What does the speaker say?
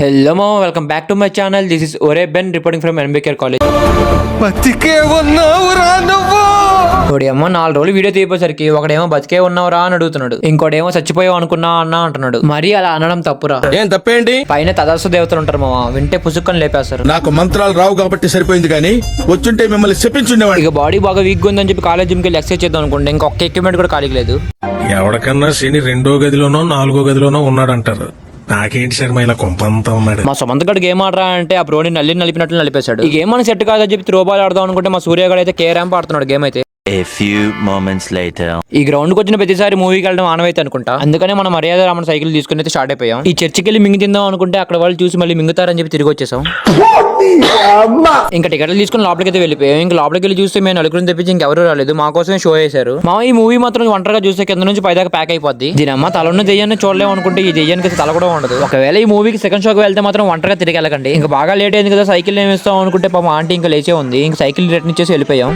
Hello mama, welcome back to my channel. This is Ore Ben reporting from NBK College. బతికే ఉన్నావురా నువ్వు. ఒకడేమో 4 రోజులు వీడియో తీయపోసరికి ఒకడేమో బతికే ఉన్నావురా అని అడుగుతున్నాడు, ఇంకోటేమో చచ్చిపోయావు అనుకున్నా అన్నా అంటున్నాడు. మరి అలా అనడం తప్పురా. ఏం తప్పేంటి? పైన తదాస్తు దేవతలు ఉంటారు మామ, వింటే పుసుక్కని లేపేస్తారు. నాకు మంత్రాలు రావు కాబట్టి సరిపోయింది, కానీ వచ్చుంటే మిమ్మల్ని చెప్పించుండేవాడి. ఇక బాడీ బాగా వీక్ ఉందని చెప్పి కాలేజ్ జిమ్కి వెళ్ళి ఎక్సర్సైజ్ చేద్దాం అనుకుంటే ఇంకొక ఎక్విప్మెంట్ కూడా ఖాళీ లేదు. ఎవరికన్నా శని 2వ గదిలోనో 4వ గదిలోనో ఉన్నాడంటారు. నాకేంటి శర్మ ఇలా కొంపంతా ఉన్నాడు. మా సుమంత్ గడు గేమ్ ఆడరా అంటే ఆ బ్రోని నలిపినట్లు నలిపేశాడు. ఈ గేమ్ మన సెట్ కాదని చెప్పి త్రోబాల్ ఆడదాం అనుకుంటే మా సూర్య గడు అయితే కే ర్యాంప్ ఆడుతున్నాడు గేమ్ అయితే. A few moments later. ఈ గ్రౌండ్ కి వచ్చిన ప్రతిసారి మూవీకి వెళ్ళడం ఆనవైతే అనుకుంటా, అందుకనే మనం మర్యాద రామన్ సైకిల్ తీసుకుని అయితే స్టార్ట్ అయిపోయాం. ఈ చర్చికి వెళ్ళి మింగి తిందాం అనుకుంటే అక్కడ వాళ్ళు చూసి మళ్ళీ మింగుతారని చెప్పి తిరిగి వచ్చేసాం. ఇంకా టికెట్లు తీసుకుని లోపలికి అయితే వెళ్ళిపోయాం. ఇంకా లోపలికి వెళ్ళి చూస్తే మేము నలుగురిని తెప్పించి ఇంకెవరు రాలేదు, మా కోసమే షో చేశారు. మా ఈ మూవీ మాత్రం ఒంటరిగా చూస్తే కింద నుంచి పైదాకా ప్యాక్ అయిపోద్ది. దీని అమ్మ తలన్న దెయ్యాన్ని చూడలేము అనుకుంటే ఈ దెయ్యానికి తల కూడా ఉండదు. ఒకవేళ ఈ మూవీకి సెకండ్ షోకి వెళ్తే మాత్రం ఒంటరిగా తిరిగి వెళ్ళకండి. ఇంకా బాగా లేట్ అయింది కదా సైకిల్ ఏమి ఇస్తాం అనుకుంటే పాపం ఆంటీ ఇంకా లేచే ఉంది. ఇంకా సైకిల్ రిటర్న్ ఇచ్చేసి వెళ్ళిపోయాం.